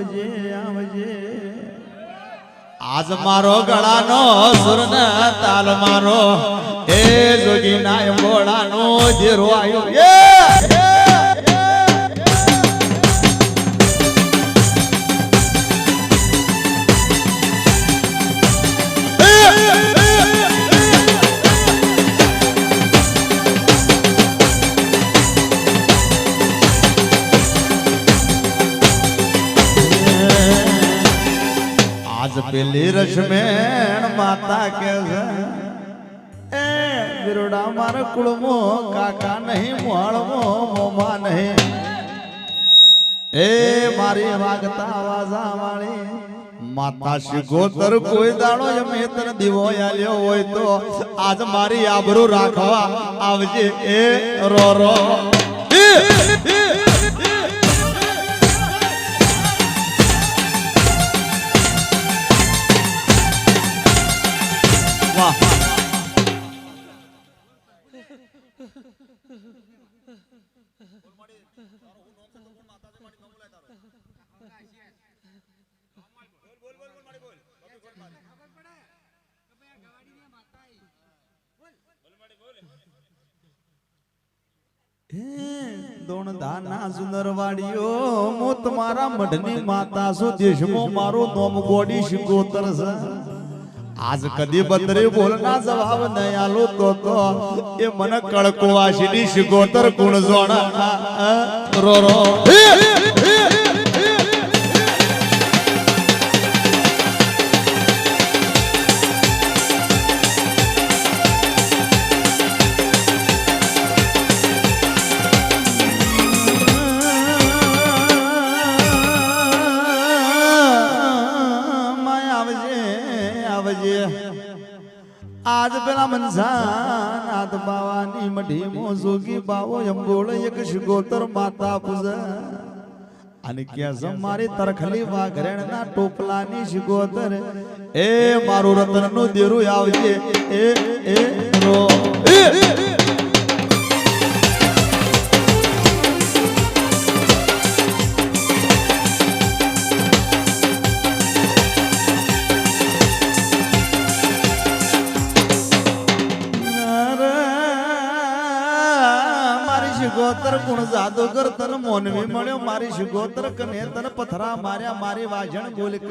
આવજે આવજે આજ મારો ગળાનો સુર ને તાલ મારો એ જોગી ના બોળાનો ધીરો આવ્યો પેલી રશ્મેણ માતા કે છે એ વિરોડા માર કુળમો કાકા નહીં મોળમો મોમા નહીં એ મારી વાગતા આવાજા વાળી માતા શિગોતર કોઈ દાડો એમે તને દીવો આલ્યો હોય તો આજ મારી આબરૂ રાખવા આવજે એ રો રો દોણ દાના સુંદરવાડીઓ મો તમારા મઢની માતા છો દેશમો મારો નોમ ગોડી શિકોતર છે આજ કદી બદરે બોલના જવાબ નહીં આલો તો એ મને કળકવાસીની શિકોતર ગુણ જોણા રો રો આજ પેલા મનસાન આદ બાવાની મઢી મોસુગી બાવો અંબોળ એક શિગોતર માતા પૂજ અને ક્યાં છે મારી તરખલી વાઘરેણ ના ટોપલાની શિગોતર એ મારું રતન નું દેરું આવજે એ રો શિગોતર ગુણ જાદુગર તન મોનવી મળ્યો મારી શિગોતર કને તન પથરા માર્યા મારી વાજણ બોલક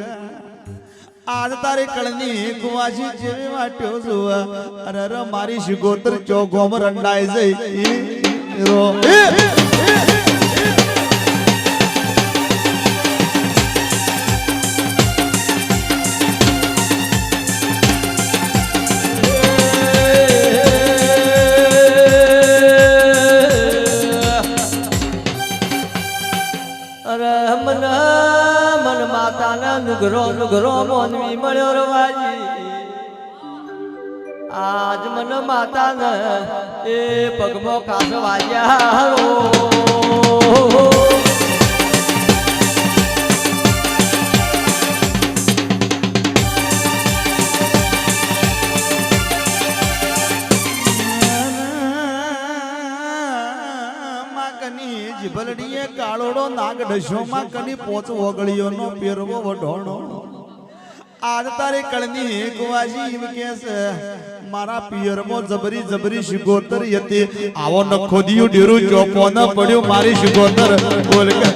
આજ તારી કળની કુવાસી જેવી વાટ્યો જોવા અરે મારી શિગોતર ચોગોમ રંડાઈ જઈ રો નુગરો મોનવી મળ્યો રવાજી આજ મન માતા ને એ પગમો કાસ વાજ્યા જીભલડીએ કાળોડો નાગ ઢશો માં કની પોચ ઓગળીઓ નો પેરવો વઢોણો આજ તારી કળની કુવાસી એમ કે છે મારા પિયરમો જબરી જબરી શિગોતર હતી આવો નખો દિયું ડેરું ચોપો ન પડ્યો મારી શિગોતર બોલ કે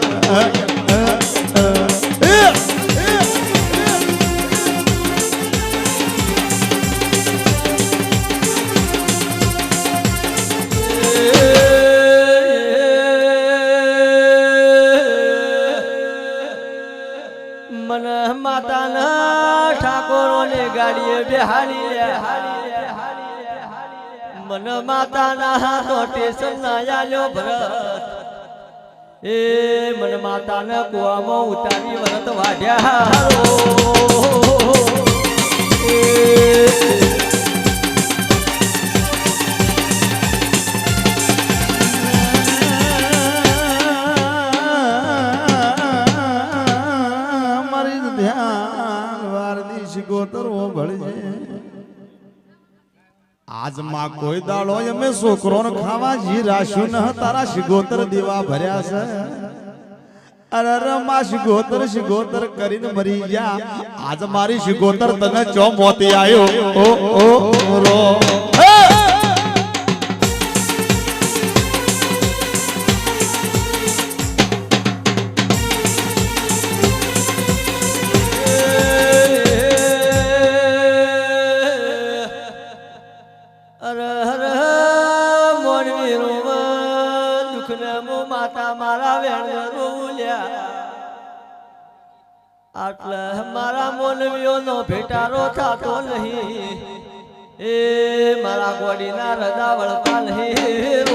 માતાના ઠાકોરો ને ગાડીએ બેહાડી મન માતાના તો ટેશન ના આલ્યો ભરત એ મન માતાના કુવામાં ઉતારી વરત વાઢ્યા શિગોતરો ભળજે આજ માં કોઈ દાડો અમે છોકરો ને ખાવા જી રાશ્યું ન તારા શિગોતર દીવા ભર્યા છે અરે અરે માં શિગોતર કરીને મરી ગયા. આજ મારી શિગોતર તને ચો મોતી આવ્યો ઓ રો આટલા મારા મોનવીઓનો ભેટારો થતો નહીં. એ મારા ગોડીના રજા વળતા નહીં.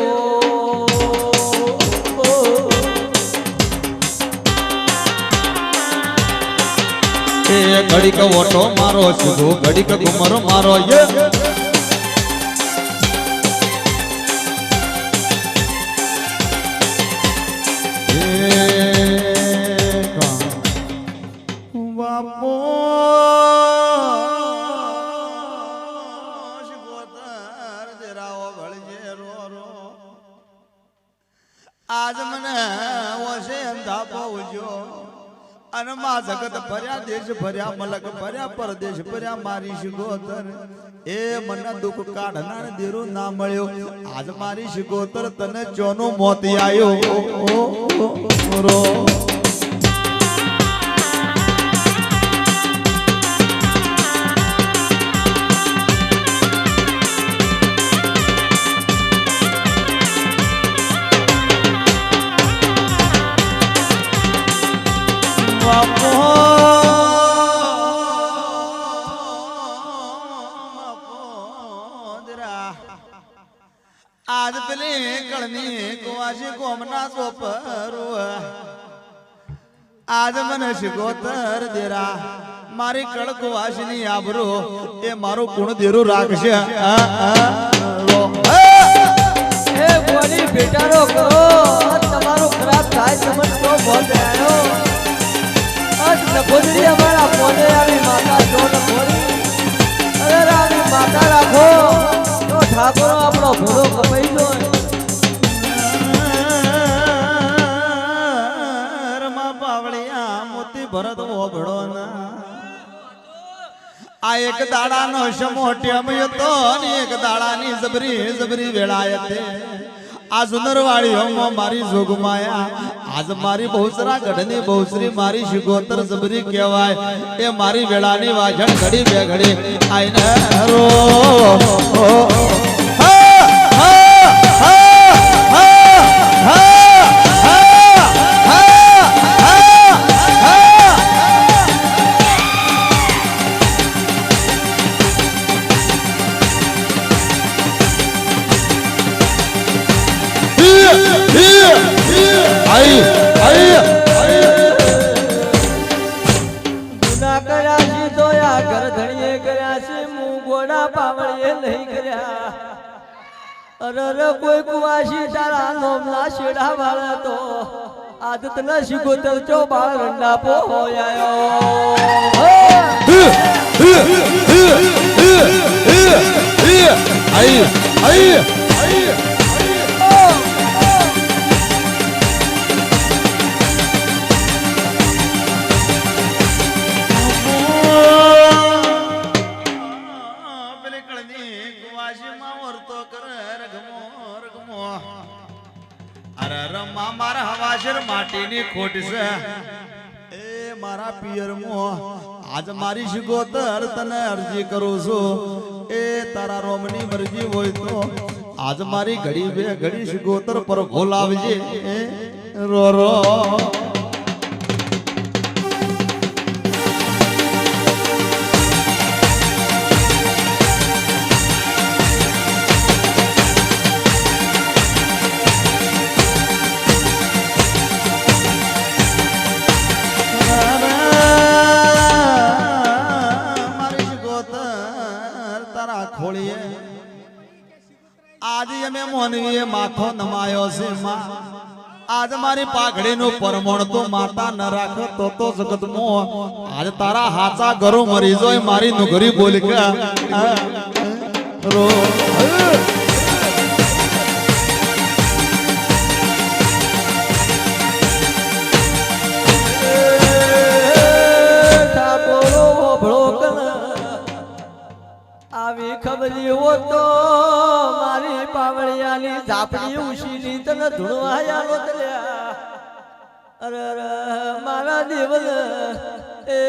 એ ઘડીક ઓટો મારો સીધો ઘડીક ઘુમર મારો બાપો શિગોતર દેરાઓ ભળજે રો રો. આજ મને ઓશે અંધા પહોંચ્યો અને માં જગત ભર્યા દેશ ભર્યા મલક ભર્યા પરદેશ ભર્યા મારી શિગોતર એ મને દુઃખ કાઢનાર દેરું ના મળ્યો. આજ મારી શિગોતર તને ચોનું મોતી આવ્યો રો. આજ પેલી કળની કુવાસી કોમના સોપર આજ મને શિગોતર દેરા મારી કળ કુવાસીની આબરો એ મારું ગુણ દેરું રાખશે. એ ગોડી ભેટારો કરો તમારો ખરાબ થાય તમને તો બોલ દેનો. આજ નગોદરી અમારા મોને આવી માતા જોન ખોરી. અરે આવી માતા રાખો તો ઠાકોર આપણો ભૂરો કપાઈ ગયો. રમા પાવળિયા મોતી ભરત ઓભળો ના. આ એક દાડાનો સમોટ્યમ હતો ને એક દાડાની જબરી વેળાયતે. આ સુંદરવાડીઓ મારી જોગમાયા આજ મારી બહુસરા ગઢની બહુસરી મારી શિગોતર જબરી કહેવાય. એ મારી વેળાની વાજણ ઘડી બે ઘડી આઈને રો ગુના કર્યા છે તો આ ઘર ધણીએ કર્યા છે હું ગોડા પાવળીએ નહીં કર્યા. અરે કોઈ કુવાસી તારા નોમના શેડા વાળા તો આદત ન શીખોતર ચો બાળ રંડા પો મારા હવાશર માટીની ખોટ છે. એ મારા પિયરમાં આજ મારી શિગોતર તને અરજી કરું છું. એ તારા રોમની મરજી હોય તો આજ મારી ઘડી બે ઘડી શિગોતર પર બોલાવજે રો રો. આજે અમે મોનવીએ માથો નમાયો છે માં. આજ મારી પાઘડી નું પરમણ તો માતા ન રાખો તો જગત મો આજ તારા હાચા ઘરો મરી જોય મારી નુગરી બોલ કે રો. ઝાપડી ઉશીની તને ધૂણવા આલો તલ્યા અરે અરે મારા દેવલ એ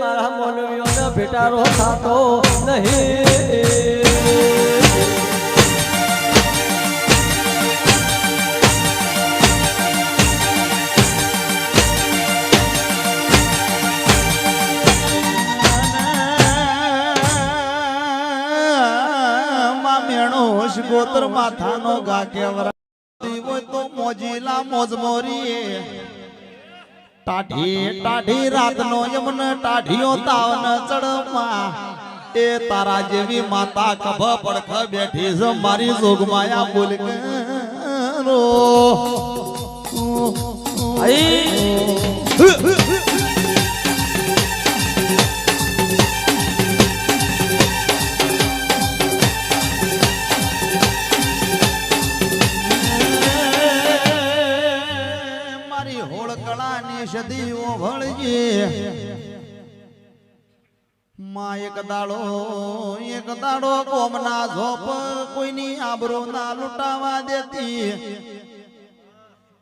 મારા મોનવીઓને ભેટારો થાતો નહીં ગોત્ર માથાનો ગા કેવરા હોય તો મોજીલા મોજ મોરી ટાઢી ટાઢી રાતનો યમન ટાઢીઓ તાવન ચડમાં એ તારા જેવી માતા કભ પડખ બેઠી છે મારી જોગમાયા બોલ કરો સદીઓ ભળજે માં એક દાડો કોમના ઝોપ કોઈની આબરો ના લૂંટાવા દેતી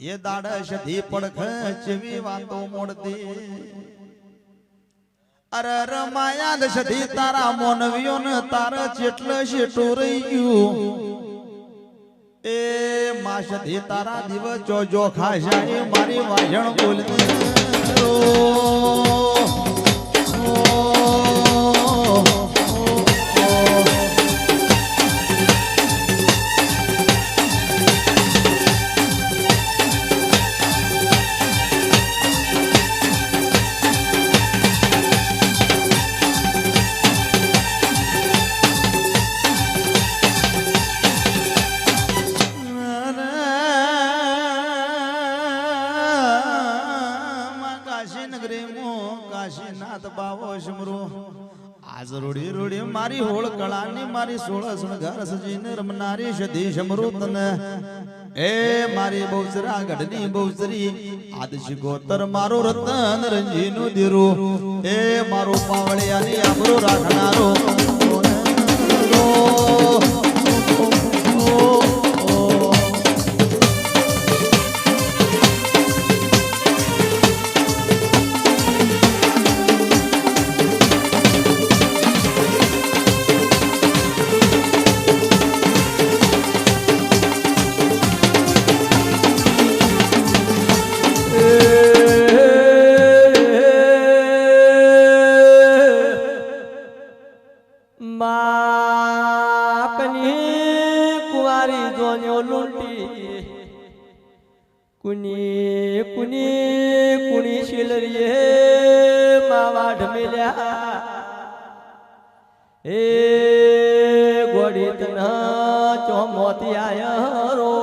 એ દાડ સદી પડખ જેવી વાતો મોડતી અરે રમાયા દ સદી તારા મોનવીઓ ને તારા જેટલે શેટું રહી ગયું એ માસધી તારા દિવસ જોજો ખાશા એ મારી વાજણ બોલતી કાશીનાથ બાવો શમરો આજ રોડી રોડી મારી હોળ કળાની મારી 16 શણગાર સજીને રમનારી સધી શમરો તને એ મારી બહુચરા ગઢની બહુચરી આદિશ ગોતર મારો રતન રંજીનું દીરો એ મારો પાવળિયાની આબરો રાખનારો कुनी शिलरिये मावा ढमेल्या ए गोड़ी तना चौमोती आया रो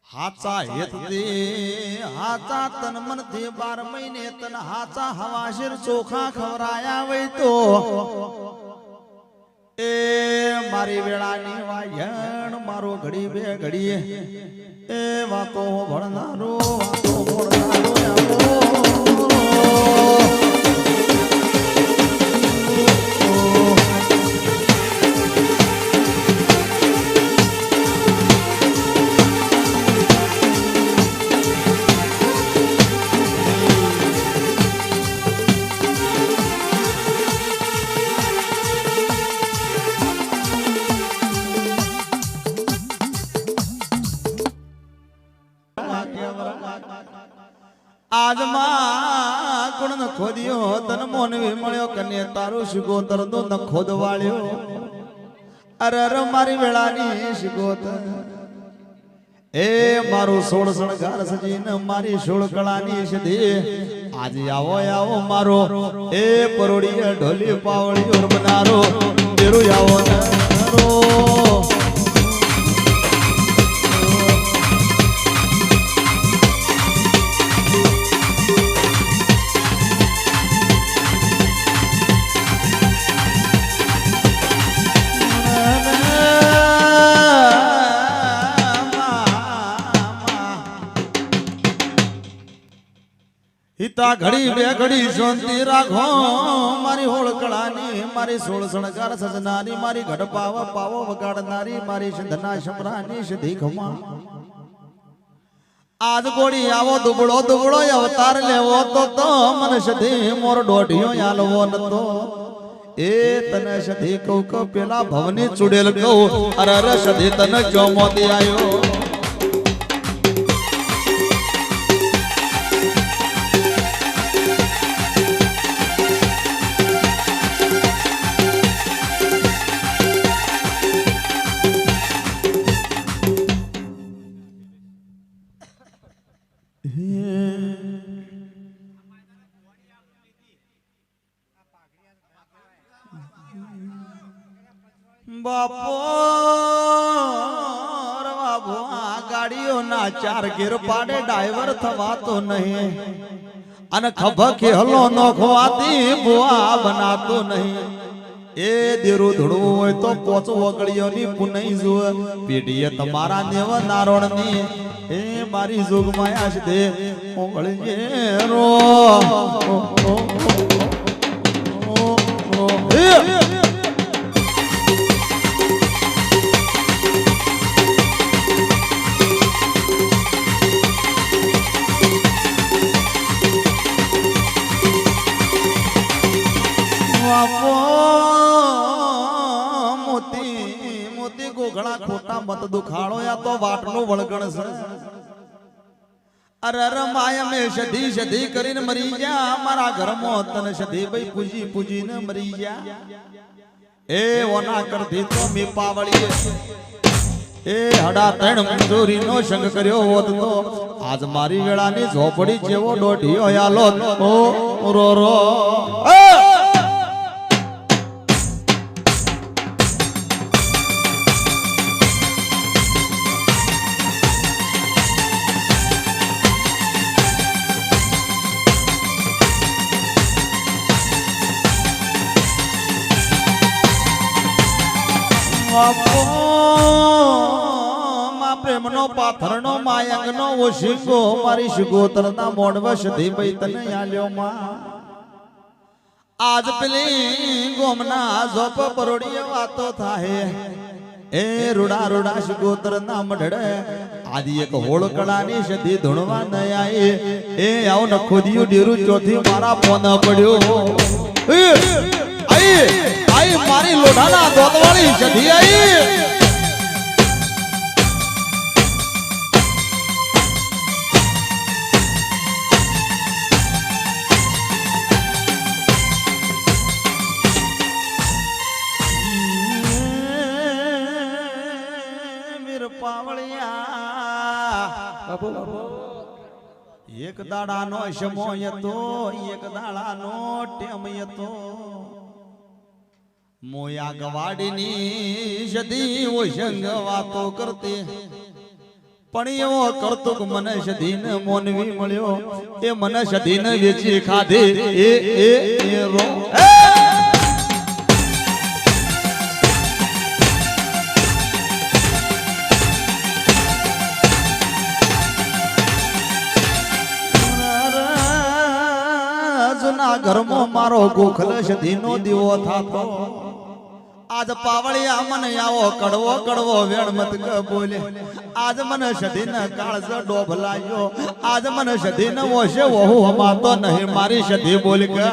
हाचा हेत दे हाचा तन मन दे 12 महीने तन हाचा हवाशीर चोखा खवराया वै तो ए मारी वेळानी वायण मारो घडी बे घडी ए वातो भणनारो वातो भणनारो आज માં ગુણ ન ખોદ્યો તન મોનવી મળ્યો કને તારું શિગોતર નો ન ખોદવાળ્યો અરે અરે મારી વેળાની શિગોતર એ મારું 16 શણગાર સજીને મારી 16 કળાની સધી આજે આવો આવો મારો એ પરોડીએ ઢોલી પાવળીઓ બનારો તેરું આવો ને હિતા ઘડી બે ઘડી શાંતિ રાખો મારી હોળકળાની મારી સોળ શણગાર સજનાની મારી ઘટ પાવો વગાડનારી મારી સિંધના શમરાની સિદ્ધિ ખમા આજ ગોળી આવો દુબળો અવતાર લેવો તો મને સધી મોર દોઢિયો યાલવો નતો એ તને સધી કહું પેલા ભવની ચુડેલ કહું અરે સધી તને ક્યો મોતી આવ્યો બાપો ગાડીઓના ચાર ગેર પાડે ડ્રાઈવર થવાતો નહીં અને ખભકે હલો નોખવાતી બુઆ બનાતો નહીં એ દેરું ધૂળવું હોય તો પોચો વગડીઓની પુનઈ જુએ પેઢીએ તમારા નેવ નારોણની એ મારી જોગમાયા છે દે ઓગળજે રો મોતી ગોગળા ખોટા મત દુખાડો યા તો વાટનું વળગણ છે અરે માયા મે સધી કરીને મરી જા મારા ઘરમાં તને સધી ભાઈ પૂજીને મરી જા એ ઓના કરતી તો મી પાવળી એ હડા ત્રણ મંજૂરીનો સંગ કર્યો હોત તો આજ મારી વેળાની ઝોપડી જેવો દોઢિયો યાલો રો રો પ્રેમનો પાથરનો માયંગનો ઓશિંગો મારી શિગોતરના મોડવશ ધી ભાઈ તને આલ્યો માં આજ પેલી ગોમના ઝોપ પરોડીએ વાતો થાય એ રૂડા શિગોતરના મઢડે આદિ એક હોળ કળાની સધી ધૂણવા ન આઈ એ આવ નખો દિયું ડેરું ચોથી મારા ફોન પડ્યો આઈ મારી લોઢાના દોતવાળી સધી આઈ એક દાડાનો શમો હતો એક દાડાનો ટેમ હતો મોયા ગવાડીની સધી ઓશંગ વાતો કરતી પણ એવો કરતો કે મને સધીને મોનવી મળ્યો એ મને સધીને વેચી ખાધી એ રો ઘરમાં મારો ગોખલ સધીનો દીવો થાતો આજ પાવળિયા મને આવો કડવો વેણ મત ક બોલે આજ મને સધીને કાળજ ડોભ લાગ્યો આજ મને સધીને ઓશે વહુ હમાતો નહીં મારી સધી બોલ કે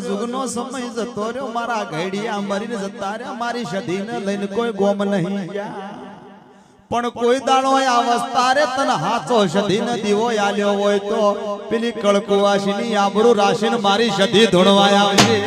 જુગનો સમય જતો રહ્યો મારા ઘડિયા મરીને જતા રહ્યા મારી સધીને લઈને કોઈ ગોમ નહીં પણ કોઈ દાડો અવસ્થા રે તને હાથો સધીને દીવો આલ્યો હોય તો પેલી કળકુવાસીની આબરૂ રાશીને મારી સધી ધોણવાય આવશે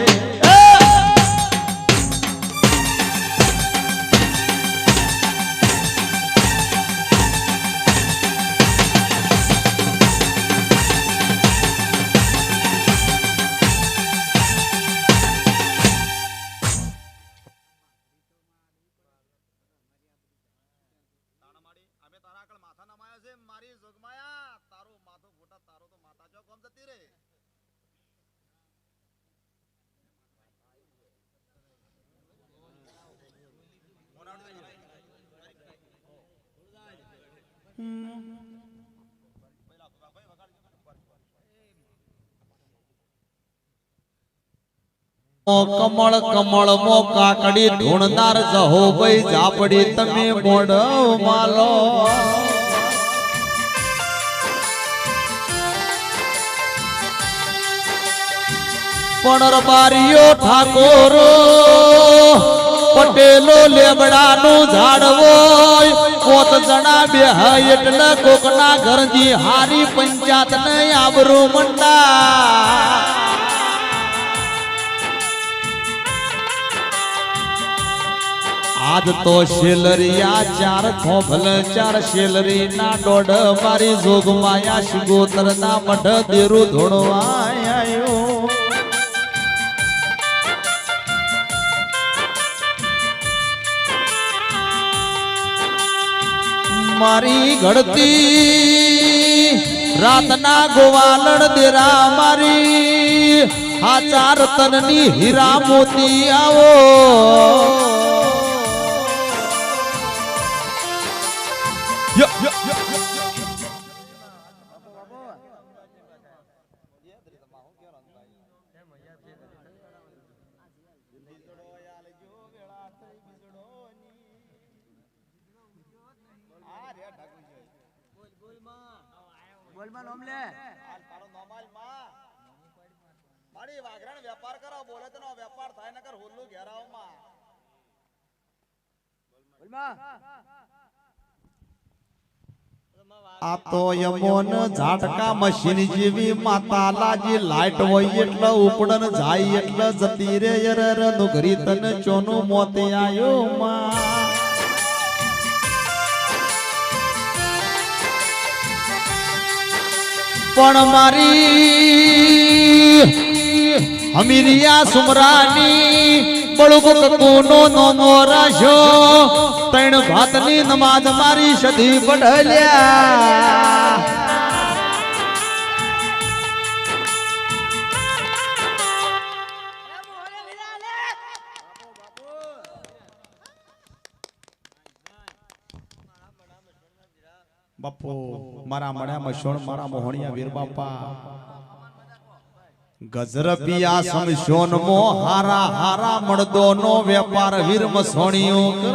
મારી જોગમાયા તારું માથું ફૂટા તારો તો માતા જો કોમ જતી રે કમળ કમળ મો કાકડી ઢૂંઢનાર જહો ભાઈ ઝાપડી તમે મોઢ માલો પણ બારીઓ ઠાકોર પટેલો લેબડાનું ઝાડવો પોત જણા બે એટલે કોકના ઘરજી હારી પંચાયત ને આબરૂ મંડા આજ તો શેલરિયા ચાર ખોભલ ચાર શેલરી ના દોઢ મારી જોગમાયા શિગોતર ના મઢ દેરું ધોળવાયો મારી ઘડતી રાતના ગોવાલણ દેરા મારી હાચા રતનની હીરા મોતી આવો મારી વાઘરણ વેપાર કરો બોલે તો વેપાર થાય નકર હુલ્લુ ઘેરાવમાં આ તો યમોન ઝાટકા મશીન જેવી માતા લાજી લાઈટ હોય એટલે ઉપડન જાય એટલે જતી રે યરર નુગરી તન ચોનું મોતી આયો માં પણ મારી હમીરિયા સુમરાની બળુક કુનો નો મોરાશો તૈણ ભાતની નમાજ મારી સધી પઢલ્યા બાપુ મારા મળ્યા મશોણ મારા મોહણિયા વીર બાપા ગજરપિયા સમશોન મો હારા હારા મળદો નો વેપાર વીર મસોણીઓ કરે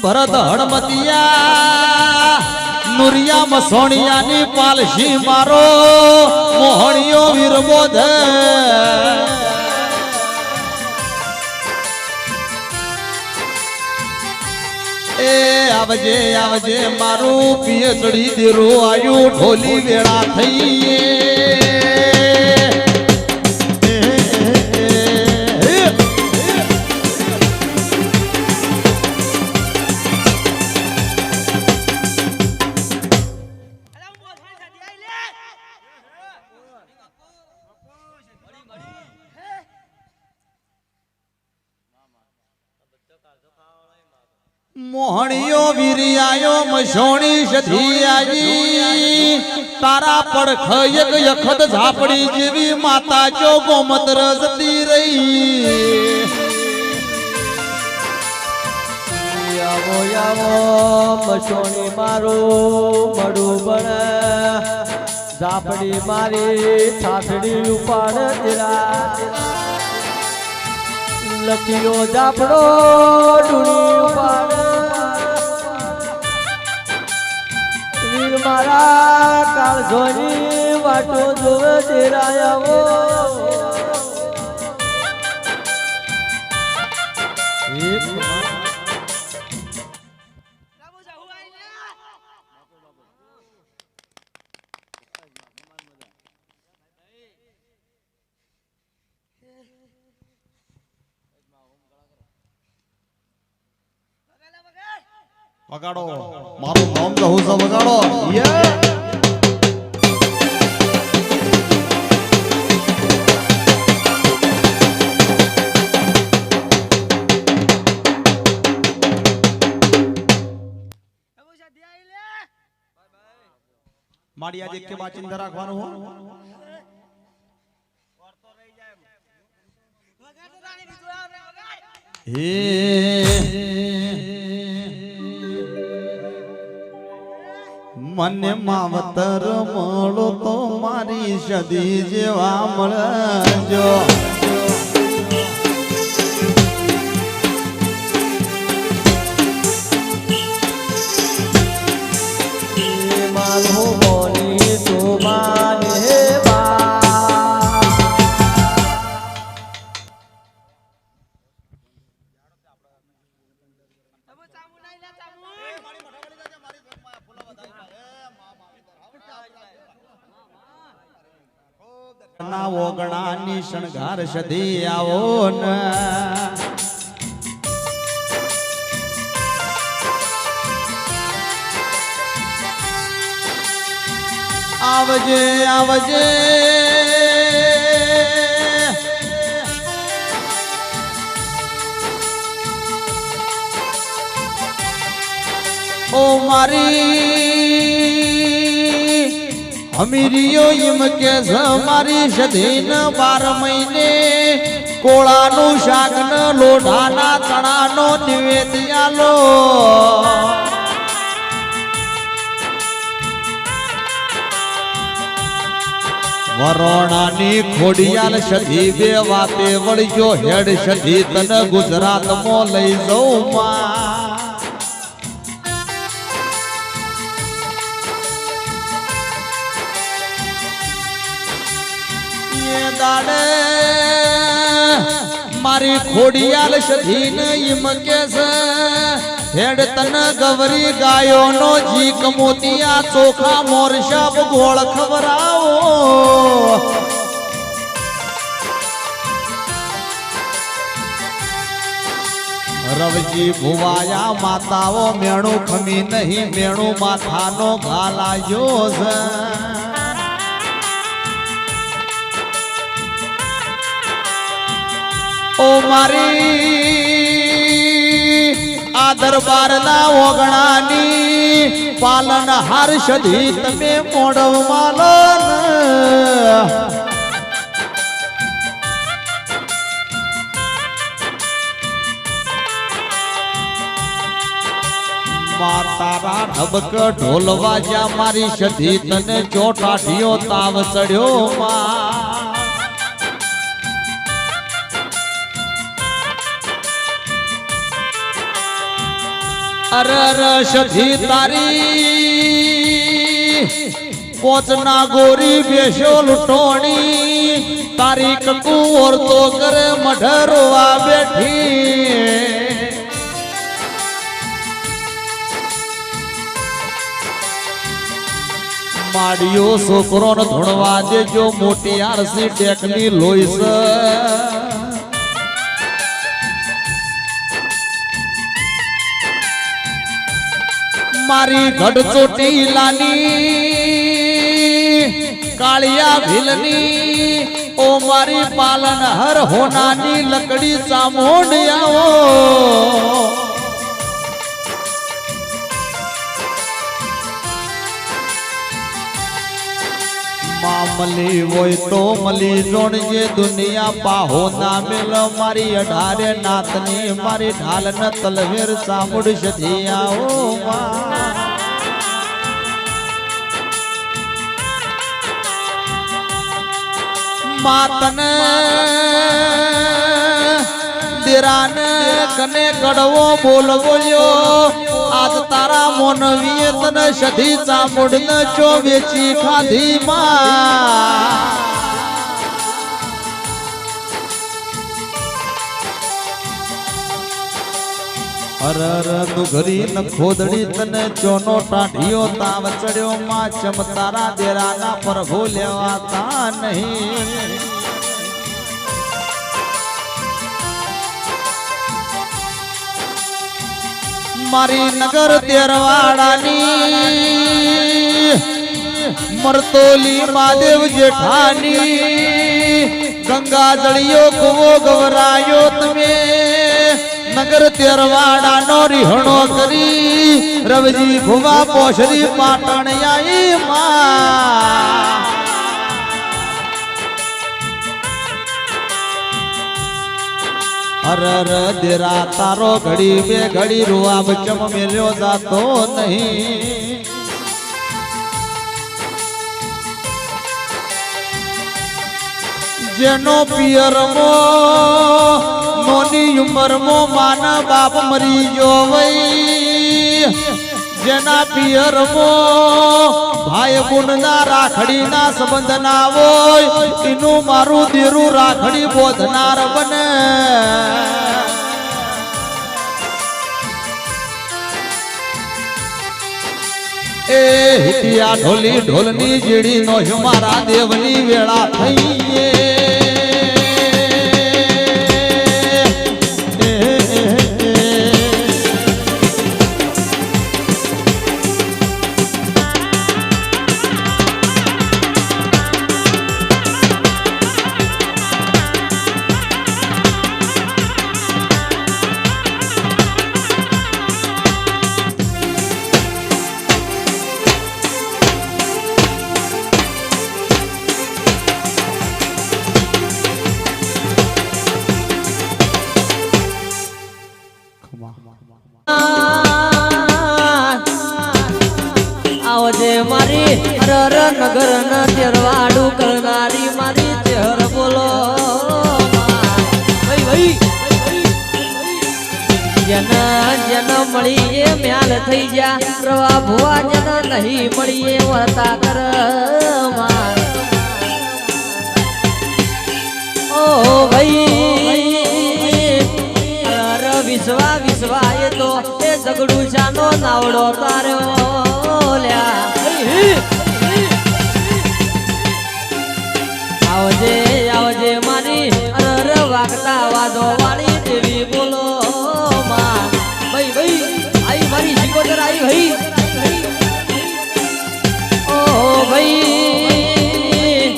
ભરત હડમતિયા નુરિયા મસોણિયાની પાલશી મારો મોહણીયો વીર બોધ એ આવજે આવજે મારું પિયતડી દેરો આયું ઢોલી વેળા થઈએ મોહણીયો વીરિયાયો મશોણી સધિયાજી તારા પડખ એક યખત ઝાપડી જેવી માતા જો ગોમત રજતી રહી આવો આવો મશોણી મારો મળું બને ઝાપડી મારી છાસડી ઉપાડ તેરા લખીઓ ઝાપડો ડુણી ઉપાડ વીર મારા કાળજોની વાટો જોવે તેરાયાવો વગાડો મારું નામ કહું છું વગાડો મારી આજે કે ચિંતા રાખવાનું હો હે મને માવતર મળો તો મારી સદી જેવા મળજો મારું બોલી તો માને બા ના ઓગણાની શણગાર સદી આવો ને આવજે આવજે ઓ મારી અમીરીઓ એમ કે છે મારી સધીન 12 મહિને કોળાનું શાક ન લોઢાના ચણાનો નિવેદ્યાલો વરોણાની ખોડિયાલ સધી બે વાતે વળજો હેડ સધી તને ગુજરાતમાં લઈ જઉં માં એ દાડે મારી ખોડિયાલ સધી ને એમ કે છે હેડ તને ગવરી ગાયોનો જીક મોતિયા ચોખા મોરશાબ ગોળ ખવરાવો રવજી ભુવાયા માતાઓ મેણું ખમી નહીં મેણું માથાનો ઘાલાયો છે ઓ મારી આ દરબારના ઓગણાની પાલન હાર સધી તમે મોડવ માલન તારા ઢબક ઢોલ વાજ્યા મારી સધી તને ચોટાઢિયો તાવ ચડ્યો માં અરર સધી તારી પોચના ગોરી બેસો લૂંટોણી તારી કકુઓર તો કરે મઢરવા બેઠી માડિયો છોકરો ને ધોણવા દેજો મોટી આરસી ટેકની લોઈસ મારી ગઢ ચોટીલાની કાળિયા ભીલની ઓ મારી પાલન હર હોનાની લકડી ચામોડિયાઓ મામલી હોય તો મલી જોણજે દુનિયા પાહો ના મેલ મારી 18 નાતની મારી ઢાલ ન તલવેર સામુડ સધિયાઓ માતન દેરાન કને કડવો બોલવોયો આજ તારા મોનવીએ તને સધી ચામુડ ન ચો વેચી ખાધી માં અરર દુઘરી ન ખોદડી તને ચોનો ટાઢિયો તાવ ચડ્યો માં ચમ તારા દેરાના પ્રભુ લેવાતા નહીં મારી નગર તેરવાડાની મરતોલી મહાદેવ જેઠાની ગંગા જળિયો કુવો ગવરાયો તમે નગર તેરવાડાનો રીહણો કરી રવજી ભુવા પોશરી પાટણ આઈ માં અરર દેરા તારો ઘડી બે ઘડી રૂઆબ ચમ મેલ્યો જાતો નહીં જેનો પિયરમો નોની ઉંમરમો માના બાપ મરી ગયો વઈ જેના પિયરમો ભાઈ ગુણના રાખડીના સંબંધ ના હોય એનું મારું દેરું રાખડી બોધનાર બને એ હિતિયા ઢોલી ઢોલની જીડી નો મારા દેવની વેળા થઈએ આવજે મારી હર નગર ન તેરવાડું કરનારી મારી ચહેર બોલો જન મળી એ મ્યાલ થઈ જા પ્રવા ભુવા જન નહીં મળી એ વર્તા કર ઓ ભાઈ વિશ્વા વિશ્વા એ તો એ ઝઘડું જાનો નાવડો તાર્યો આવજે આવજે મારી અરર વાગતા વાદો વાળી દેવી બોલો માં ભાઈ ભાઈ આઈ મારી શિકોતર આઈ ભાઈ ઓ ભાઈ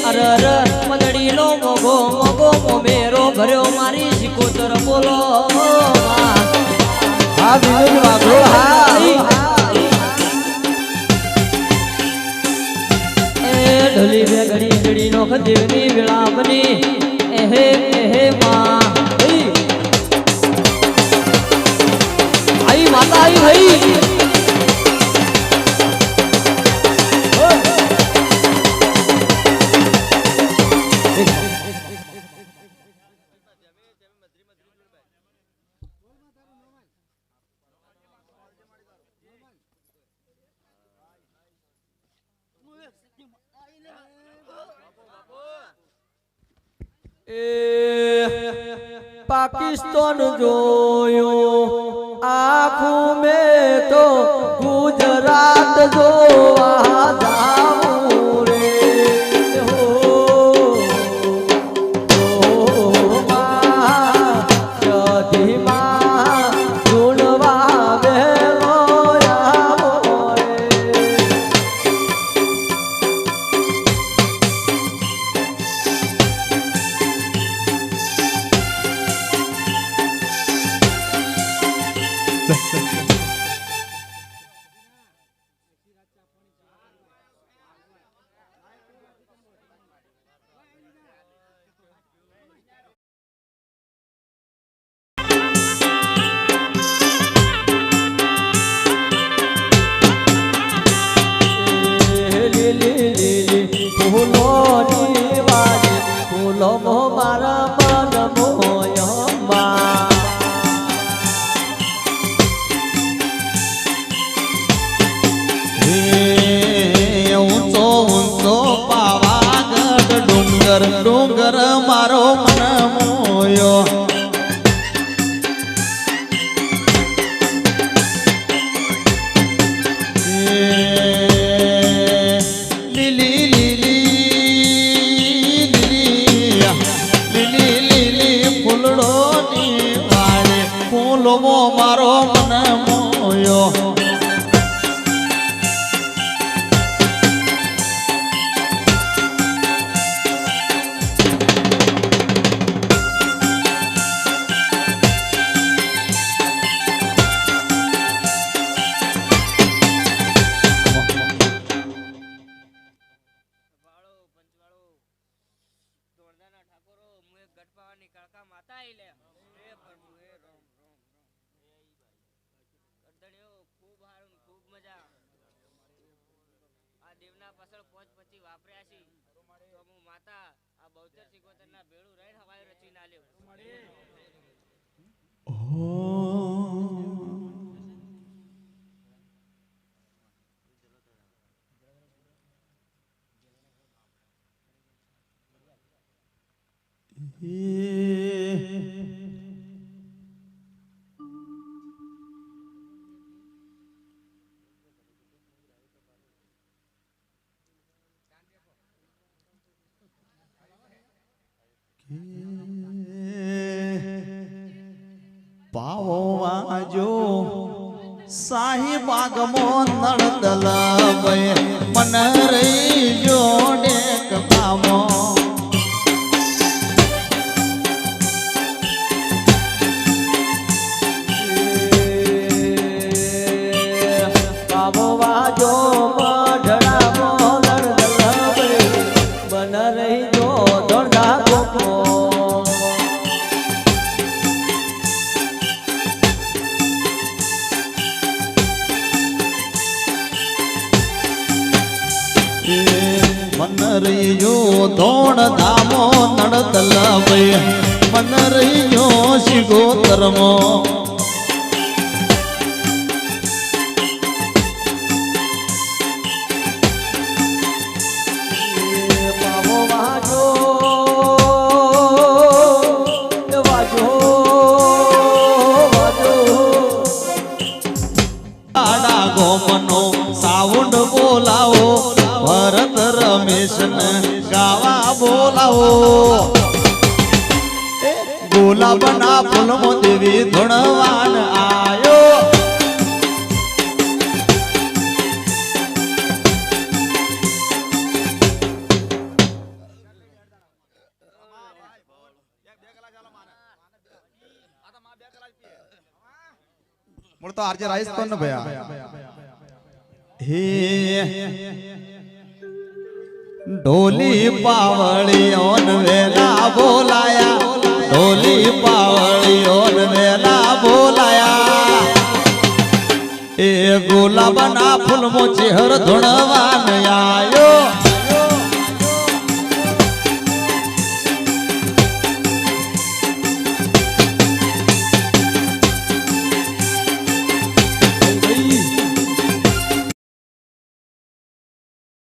અરર મદડી નો મોગો મોગો મોમેરો ભર્યો મારી શિકોતર બોલો માં હા વિનોદ વાઘો હા ઢોલી બે ઘડી ઘડી નો ખદેવની વેળા બની એહે એહે માં આઈ માતા આઈ ભાઈ પાકિસ્તાન જોયો આખું મેં તો ગુજરાત જોવા જાઉં રે હો જધીમાં સુણવા બેલો આવો રે ડુંગર મારો મન મોયો લીલી લીલી લીલી લીલી લીલી ફૂલડો ની વાળે ફૂલો મારો મન મોયો લઈ લે એ પ્રભુ એ રોમ રોમ કરદણ્યો ખૂબ હારું ને ખૂબ મજા આ દેવના પાછળ પોચ પછી વાપર્યા છે તો હું માતા આ બૌદ્ધ સિકોતરના ભેળું રહીને હવાઈ રચી નાલ્યો પાવો વાજો સાહી બાગમો નળદલ મન રહી જોડે કપામો બાબો વાજો મઢડામો નળદલ બન રહી જો દોડા ગોપો મન રહીજો ધોણ ધામો નડતલ મન રહીજો શિગોતરમો બાબો વાજો વાજો વાજો આડા ગોમનો સાઉન્ડ બોલાવો ભરત રમેશ ને ગાવા બોલાવો ગુલાબના ફૂલમો દેવી ધૂણવાન આયો મૂળ તો આરજે રાઈસ કોણ ભયા હે ઢોલી પાવળીઓન વેલા બોલાયા ઢોલી પાવળીઓન વેલા બોલાયા એ ગુલાબના ફૂલમો ચહેર ધૂણવાન આયો